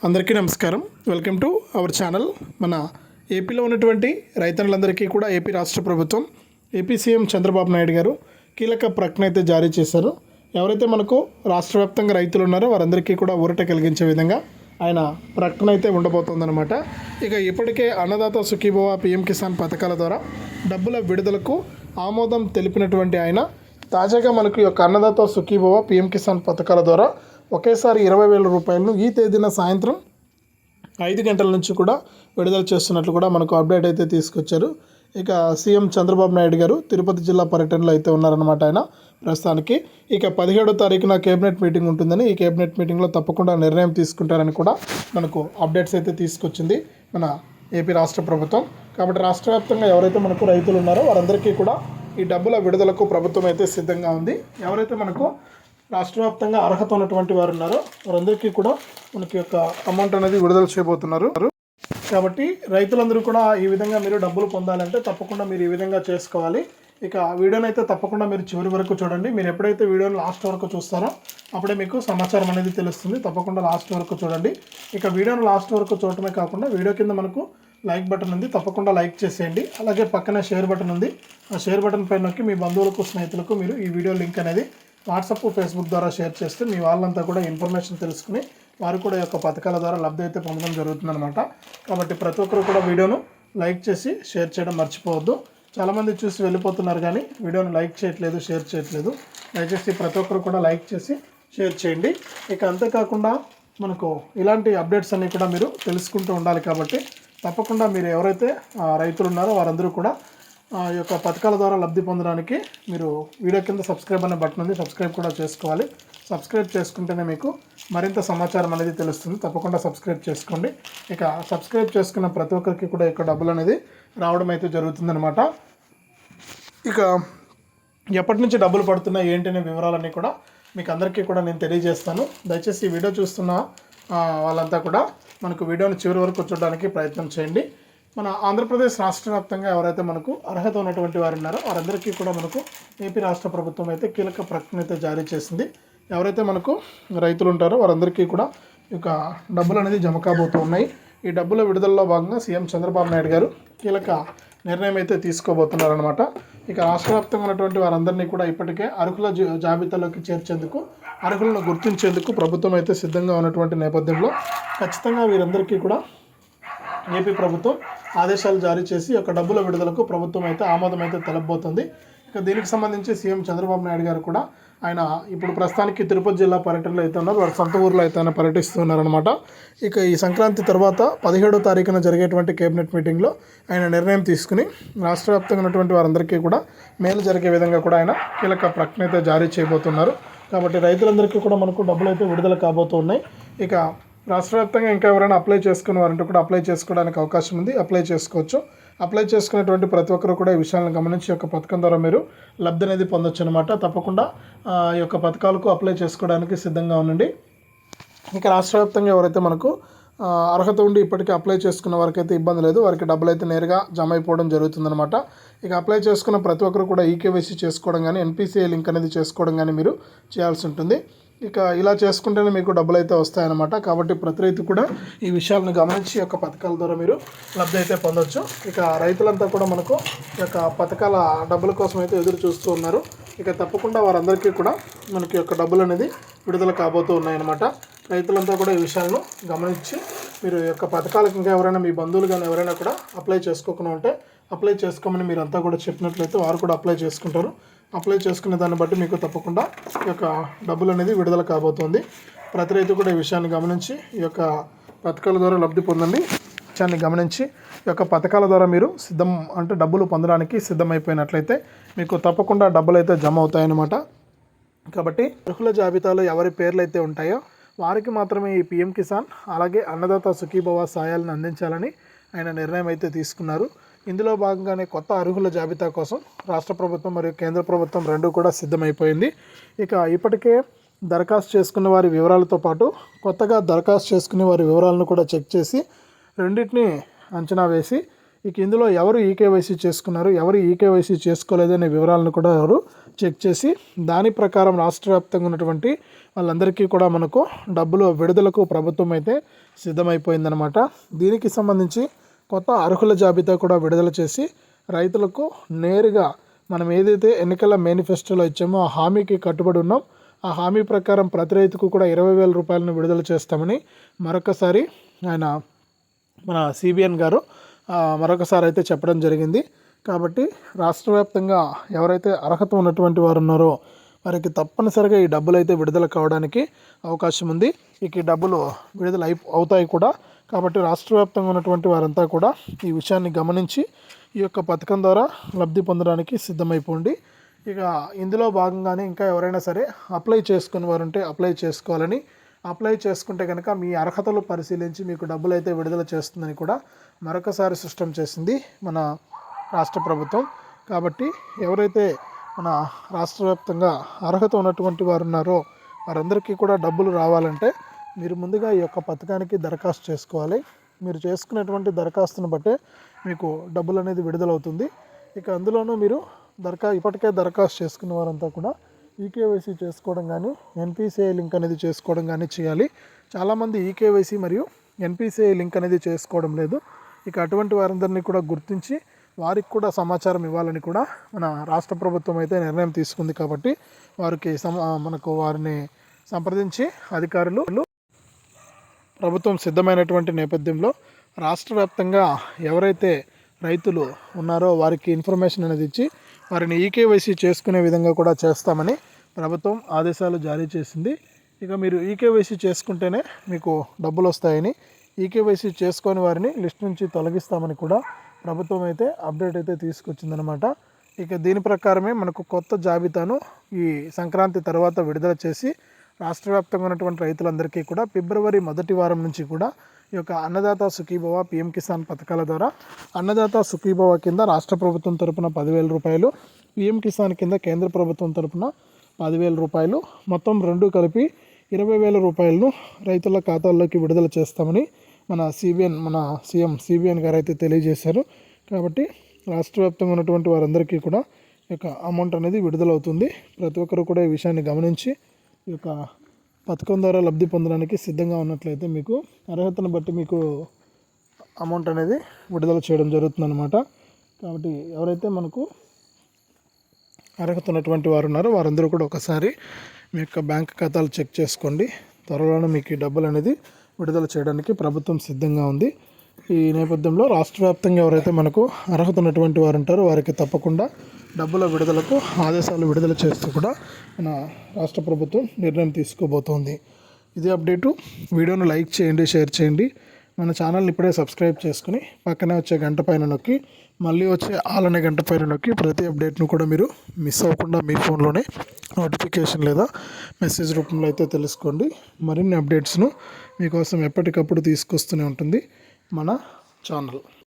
అందరికీ నమస్కారం. Welcome to our channel. మన ఏపీలో ఉన్నటువంటి రైతన్నులందరికీ కూడా ఏపీ రాష్ట్ర ప్రభుత్వం, ఏపీ సీఎం చంద్రబాబు నాయుడు గారు కీలక ప్రకటన అయితే జారీ చేశారు. ఎవరైతే మనకు రాష్ట్ర వ్యాప్తంగా రైతులు ఉన్నారో వారందరికీ కూడా ఊరట కలిగించే విధంగా ఆయన ప్రకటన అయితే ఉండబోతోందన్నమాట. ఇక ఇప్పటికే అన్నదాత సుఖీభవ, పీఎం కిసాన్ పథకాల ద్వారా డబ్బుల విడుదలకు ఆమోదం తెలిపినటువంటి ఆయన తాజాగా మనకు ఈ యొక్క అన్నదాత సుఖీభవ, పీఎం కిసాన్ పథకాల ద్వారా ఒకేసారి 20,000 రూపాయలను ఈ తేదీన సాయంత్రం 5 గంటల నుంచి కూడా విడుదల చేస్తున్నట్లు కూడా మనకు అప్డేట్ అయితే తీసుకొచ్చారు. ఇక సీఎం చంద్రబాబు నాయుడు గారు తిరుపతి జిల్లా పర్యటనలో అయితే ఉన్నారన్నమాట. ఆయన ప్రస్తుతానికి ఇక 17వ తారీఖున కేబినెట్ మీటింగ్ ఉంటుందని, ఈ కేబినెట్ మీటింగ్లో తప్పకుండా నిర్ణయం తీసుకుంటారని కూడా మనకు అప్డేట్స్ అయితే తీసుకొచ్చింది మన ఏపీ రాష్ట్ర ప్రభుత్వం. కాబట్టి రాష్ట్ర వ్యాప్తంగా ఎవరైతే మనకు రైతులు ఉన్నారో వారందరికీ కూడా ఈ డబ్బుల విడుదలకు ప్రభుత్వం అయితే సిద్ధంగా ఉంది. ఎవరైతే మనకు రాష్ట్ర వ్యాప్తంగా అర్హత ఉన్నటువంటి వారు ఉన్నారో వారందరికీ కూడా మనకి యొక్క అమౌంట్ అనేది విడుదల చేయబోతున్నారు. కాబట్టి రైతులందరూ కూడా ఈ విధంగా మీరు డబ్బులు పొందాలంటే తప్పకుండా మీరు ఈ విధంగా చేసుకోవాలి. ఇక వీడియోని అయితే తప్పకుండా మీరు చివరి వరకు చూడండి. మీరు ఎప్పుడైతే వీడియోని లాస్ట్ వరకు చూస్తారో అప్పుడే మీకు సమాచారం అనేది తెలుస్తుంది. తప్పకుండా లాస్ట్ వరకు చూడండి. ఇక వీడియోని లాస్ట్ వరకు చూడటమే కాకుండా వీడియో కింద మనకు లైక్ బటన్ ఉంది, తప్పకుండా లైక్ చేసేయండి. అలాగే పక్కనే షేర్ బటన్ ఉంది, ఆ షేర్ బటన్ పైన నొక్కి మీ బంధువులకు, స్నేహితులకు మీరు ఈ వీడియో లింక్ అనేది వాట్సాప్, ఫేస్బుక్ ద్వారా షేర్ చేస్తే మీ వాళ్ళంతా కూడా ఇన్ఫర్మేషన్ తెలుసుకుని వారు కూడా ఈ యొక్క పథకాల ద్వారా లబ్ధి అయితే పొందడం జరుగుతుందన్నమాట. కాబట్టి ప్రతి ఒక్కరు కూడా వీడియోను లైక్ చేసి షేర్ చేయడం మర్చిపోవద్దు. చాలామంది చూసి వెళ్ళిపోతున్నారు కానీ వీడియోను లైక్ చేయట్లేదు, షేర్ చేయట్లేదు. దయచేసి ప్రతి ఒక్కరు కూడా లైక్ చేసి షేర్ చేయండి. ఇక అంతేకాకుండా మనకు ఇలాంటి అప్డేట్స్ అన్నీ కూడా మీరు తెలుసుకుంటూ ఉండాలి. కాబట్టి తప్పకుండా మీరు ఎవరైతే రైతులు ఉన్నారో వారందరూ కూడా ఈ యొక్క పథకాల ద్వారా లబ్ధి పొందడానికి మీరు వీడియో కింద సబ్స్క్రైబ్ అనే బటన్ ఉంది, సబ్స్క్రైబ్ కూడా చేసుకోవాలి. సబ్స్క్రైబ్ చేసుకుంటేనే మీకు మరింత సమాచారం అనేది తెలుస్తుంది. తప్పకుండా సబ్స్క్రైబ్ చేసుకోండి. ఇక సబ్స్క్రైబ్ చేసుకున్న ప్రతి ఒక్కరికి కూడా ఇక డబ్బులు అనేది రావడం అయితే జరుగుతుందన్నమాట. ఇక ఎప్పటి నుంచి డబ్బులు పడుతున్నాయి ఏంటనే వివరాలన్నీ కూడా మీకు అందరికీ కూడా నేను తెలియజేస్తాను. దయచేసి ఈ వీడియో చూస్తున్న వాళ్ళంతా కూడా మనకు వీడియోని చివరి వరకు చూడడానికి ప్రయత్నం చేయండి. మన ఆంధ్రప్రదేశ్ రాష్ట్ర వ్యాప్తంగా ఎవరైతే మనకు అర్హత ఉన్నటువంటి వారు ఉన్నారో వారందరికీ కూడా మనకు ఏపీ రాష్ట్ర ప్రభుత్వం అయితే కీలక ప్రకటన అయితే జారీ చేసింది. ఎవరైతే మనకు రైతులు ఉంటారో వారందరికీ కూడా ఇక డబ్బులు అనేది జమ కాబోతూ ఉన్నాయి. ఈ డబ్బుల విడుదలలో భాగంగా సీఎం చంద్రబాబు నాయుడు గారు కీలక నిర్ణయం అయితే తీసుకోబోతున్నారనమాట. ఇక రాష్ట్ర వ్యాప్తంగా ఉన్నటువంటి వారందరినీ కూడా ఇప్పటికే అర్హుల జాబితాలోకి చేర్చేందుకు, అర్హులను గుర్తించేందుకు ప్రభుత్వం అయితే సిద్ధంగా ఉన్నటువంటి నేపథ్యంలో ఖచ్చితంగా వీరందరికీ కూడా ఏపీ ప్రభుత్వం ఆదేశాలు జారీ చేసి ఒక డబ్బుల విడుదలకు ప్రభుత్వం అయితే ఆమోదం అయితే తెలపబోతుంది. ఇక దీనికి సంబంధించి సీఎం చంద్రబాబు నాయుడు గారు కూడా ఆయన ఇప్పుడు ప్రస్తుతానికి తిరుపతి జిల్లా పర్యటనలో అయితే ఉన్నారు. వారి సొంత ఊర్లో అయితే ఆయన పర్యటిస్తున్నారనమాట. ఇక ఈ సంక్రాంతి తర్వాత 17వ తారీఖున జరిగేటువంటి కేబినెట్ మీటింగ్లో ఆయన నిర్ణయం తీసుకుని రాష్ట్ర వ్యాప్తంగా ఉన్నటువంటి వారందరికీ కూడా మేలు జరిగే విధంగా కూడా ఆయన కీలక ప్రకటన అయితే జారీ చేయబోతున్నారు. కాబట్టి రైతులందరికీ కూడా మనకు డబ్బులు అయితే విడుదల కాబోతున్నాయి. ఇక రాష్ట్ర వ్యాప్తంగా ఇంకా ఎవరైనా అప్లై చేసుకునే వారంటే కూడా అప్లై చేసుకోవడానికి అవకాశం ఉంది, అప్లై చేసుకోవచ్చు. అప్లై చేసుకునేటువంటి ప్రతి ఒక్కరు కూడా ఈ విషయాలను గమనించి యొక్క పథకం ద్వారా మీరు లబ్ధి అనేది పొందొచ్చు అనమాట. తప్పకుండా ఈ యొక్క పథకాలకు అప్లై చేసుకోవడానికి సిద్ధంగా ఉండండి. ఇక రాష్ట్ర వ్యాప్తంగా ఎవరైతే మనకు అర్హత ఉండి ఇప్పటికీ అప్లై చేసుకున్న వారికైతే ఇబ్బంది లేదు, వారికి డబ్బులు అయితే నేరుగా జమ అయిపోవడం జరుగుతుందన్నమాట. ఇక అప్లై చేసుకున్న ప్రతి ఒక్కరు కూడా ఈకేవైసీ చేసుకోవడం కానీ, ఎన్పిసిఐ లింక్ అనేది చేసుకోవడం కానీ మీరు చేయాల్సి ఉంటుంది. ఇక ఇలా చేసుకుంటేనే మీకు డబ్బులు అయితే వస్తాయన్నమాట. కాబట్టి ప్రతి రైతు కూడా ఈ విషయాలను గమనించి యొక్క పథకాల ద్వారా మీరు లబ్ధి అయితే పొందొచ్చు. ఇక రైతులంతా కూడా మనకు ఈ యొక్క పథకాల డబ్బుల కోసం అయితే ఎదురు చూస్తూ ఉన్నారు. ఇక తప్పకుండా వారందరికీ కూడా మనకి యొక్క డబ్బులు అనేది విడుదల కాబోతూ ఉన్నాయన్నమాట. రైతులంతా కూడా ఈ విషయాలను గమనించి మీరు ఈ యొక్క పథకాలకు ఇంకా ఎవరైనా మీ బంధువులు కానీ ఎవరైనా కూడా అప్లై చేసుకోకుండా ఉంటే అప్లై చేసుకోమని మీరు అంతా కూడా చెప్పినట్లయితే వారు కూడా అప్లై చేసుకుంటారు. అప్లై చేసుకునే దాన్ని బట్టి మీకు తప్పకుండా ఈ యొక్క డబ్బులు అనేది విడుదల కాబోతుంది. ప్రతి రైతు కూడా ఈ విషయాన్ని గమనించి ఈ యొక్క పథకాల ద్వారా లబ్ధి పొందండి. విషయాన్ని గమనించి ఈ యొక్క పథకాల ద్వారా మీరు అంటే డబ్బులు పొందడానికి సిద్ధమైపోయినట్లయితే మీకు తప్పకుండా డబ్బులు అయితే జమ అవుతాయన్నమాట. కాబట్టి అర్హుల జాబితాలో ఎవరి పేర్లు అయితే ఉంటాయో వారికి మాత్రమే ఈ పీఎం కిసాన్ అలాగే అన్నదాత సుఖీభవ సాయాలను అందించాలని ఆయన నిర్ణయం అయితే తీసుకున్నారు. ఇందులో భాగంగానే కొత్త అర్హుల జాబితా కోసం రాష్ట్ర ప్రభుత్వం మరియు కేంద్ర ప్రభుత్వం రెండూ కూడా సిద్ధమైపోయింది. ఇక ఇప్పటికే దరఖాస్తు చేసుకున్న వారి వివరాలతో పాటు కొత్తగా దరఖాస్తు చేసుకునే వారి వివరాలను కూడా చెక్ చేసి రెండింటిని అంచనా వేసి ఇక ఇందులో ఎవరు ఈకేవైసీ చేసుకున్నారు, ఎవరు ఈకేవైసీ చేసుకోలేదనే వివరాలను కూడా ఎవరు చెక్ చేసి దాని ప్రకారం రాష్ట్ర వ్యాప్తంగా ఉన్నటువంటి వాళ్ళందరికీ కూడా మనకు డబ్బులు విడుదలకు ప్రభుత్వం అయితే సిద్ధమైపోయిందనమాట. దీనికి సంబంధించి కొత్త అర్హుల జాబితా కూడా విడుదల చేసి రైతులకు నేరుగా మనం ఏదైతే ఎన్నికల మేనిఫెస్టోలో ఇచ్చామో ఆ హామీకి కట్టుబడి ఉన్నాం. ఆ హామీ ప్రకారం ప్రతి రైతుకు కూడా 20,000 రూపాయలను విడుదల చేస్తామని మరొకసారి ఆయన మన సిబిఎన్ గారు మరొకసారి అయితే చెప్పడం జరిగింది. కాబట్టి రాష్ట్ర వ్యాప్తంగా ఎవరైతే అర్హత ఉన్నటువంటి వారు ఉన్నారో వారికి తప్పనిసరిగా ఈ డబ్బులు అయితే విడుదల కావడానికి అవకాశం ఉంది. ఇక ఈ డబ్బులు విడుదల అవుతాయి కూడా. కాబట్టి రాష్ట్ర వ్యాప్తంగా ఉన్నటువంటి వారంతా కూడా ఈ విషయాన్ని గమనించి ఈ యొక్క పథకం ద్వారా లబ్ధి పొందడానికి సిద్ధమైపోండి. ఇక ఇందులో భాగంగానే ఇంకా ఎవరైనా సరే అప్లై చేసుకుని వారు ఉంటే అప్లై చేసుకోవాలని, అప్లై చేసుకుంటే కనుక మీ అర్హతలు పరిశీలించి మీకు డబ్బులు అయితే విడుదల చేస్తుందని కూడా మరొకసారి స్పష్టం చేసింది మన రాష్ట్ర ప్రభుత్వం. కాబట్టి ఎవరైతే మన రాష్ట్ర వ్యాప్తంగా అర్హత ఉన్నటువంటి వారు ఉన్నారో వారందరికీ కూడా డబ్బులు రావాలంటే మీరు ముందుగా ఈ యొక్క పథకానికి దరఖాస్తు చేసుకోవాలి. మీరు చేసుకునేటువంటి దరఖాస్తును బట్టే మీకు డబ్బులు అనేది విడుదలవుతుంది. ఇక అందులోనూ మీరు ఇప్పటికే దరఖాస్తు చేసుకున్న వారంతా కూడా ఈకేవైసీ చేసుకోవడం కానీ ఎన్పిసిఐ లింక్ అనేది చేసుకోవడం కానీ చేయాలి. చాలామంది ఈకేవైసీ మరియు ఎన్పిసిఐ లింక్ అనేది చేసుకోవడం లేదు. ఇక అటువంటి వారందరినీ కూడా గుర్తించి వారికి కూడా సమాచారం ఇవ్వాలని కూడా మన రాష్ట్ర ప్రభుత్వం అయితే నిర్ణయం తీసుకుంది. కాబట్టి వారికి మనకు వారిని సంప్రదించి అధికారులు ప్రభుత్వం సిద్ధమైనటువంటి నేపథ్యంలో రాష్ట్ర వ్యాప్తంగా ఎవరైతే రైతులు ఉన్నారో వారికి ఇన్ఫర్మేషన్ అనేది ఇచ్చి వారిని ఈకేవైసీ చేసుకునే విధంగా కూడా చేస్తామని ప్రభుత్వం ఆదేశాలు జారీ చేసింది. ఇక మీరు ఈకేవైసీ చేసుకుంటేనే మీకు డబ్బులు వస్తాయని, ఈకేవైసీ చేసుకొని వారిని లిస్ట్ నుంచి తొలగిస్తామని కూడా ప్రభుత్వం అయితే అప్డేట్ అయితే తీసుకొచ్చిందనమాట. ఇక దీని ప్రకారమే మనకు కొత్త జాబితాను ఈ సంక్రాంతి తర్వాత విడుదల చేసి రాష్ట్ర వ్యాప్తంగా ఉన్నటువంటి రైతులందరికీ కూడా ఫిబ్రవరి మొదటి వారం నుంచి కూడా ఈ యొక్క అన్నదాత సుఖీభవ పిఎం కిసాన్ పథకాల ద్వారా అన్నదాత సుఖీభవ కింద రాష్ట్ర ప్రభుత్వం తరపున 10,000 రూపాయలు, పిఎం కిసాన్ కింద కేంద్ర ప్రభుత్వం తరపున 10,000 రూపాయలు, మొత్తం రెండు కలిపి 20,000 రూపాయలను రైతుల ఖాతాల్లోకి విడుదల చేస్తామని మన సీఎం సిబిఎన్ గారు అయితే తెలియజేశారు. కాబట్టి రాష్ట్ర వ్యాప్తంగా ఉన్నటువంటి వారందరికీ కూడా ఈ యొక్క అమౌంట్ అనేది విడుదలవుతుంది. ప్రతి ఒక్కరు కూడా ఈ విషయాన్ని గమనించి ఈ యొక్క పథకం ద్వారా లబ్ధి పొందడానికి సిద్ధంగా ఉన్నట్లయితే మీకు అర్హతను బట్టి మీకు అమౌంట్ అనేది విడుదల చేయడం జరుగుతుందన్నమాట. కాబట్టి ఎవరైతే మనకు అర్హత ఉన్నటువంటి వారు ఉన్నారో వారందరూ కూడా ఒకసారి మీ యొక్క బ్యాంక్ ఖాతాలు చెక్ చేసుకోండి. త్వరలోనే మీకు ఈ డబ్బులు అనేది విడుదల చేయడానికి ప్రభుత్వం సిద్ధంగా ఉంది. ఈ నేపథ్యంలో రాష్ట్ర వ్యాప్తంగా ఎవరైతే మనకు అర్హత ఉన్నటువంటి వారు ఉంటారో వారికి తప్పకుండా డబ్బుల విడుదలకు ఆదేశాలు విడుదల చేస్తూ కూడా మన రాష్ట్ర ప్రభుత్వం నిర్ణయం తీసుకోబోతోంది. ఇది అప్డేటు. వీడియోను లైక్ చేయండి, షేర్ చేయండి. మన ఛానల్ని ఇప్పుడే సబ్స్క్రైబ్ చేసుకుని పక్కనే వచ్చే గంట పైన నొక్కి మళ్ళీ వచ్చే ఆల్ అనే గంట పైన నొక్కి ప్రతి అప్డేట్ను కూడా మీరు మిస్ అవ్వకుండా మీ ఫోన్లోనే నోటిఫికేషన్ లేదా మెసేజ్ రూపంలో అయితే తెలుసుకోండి. మరిన్ని అప్డేట్స్ను మీకోసం ఎప్పటికప్పుడు తీసుకొస్తూనే ఉంటుంది మన ఛానల్.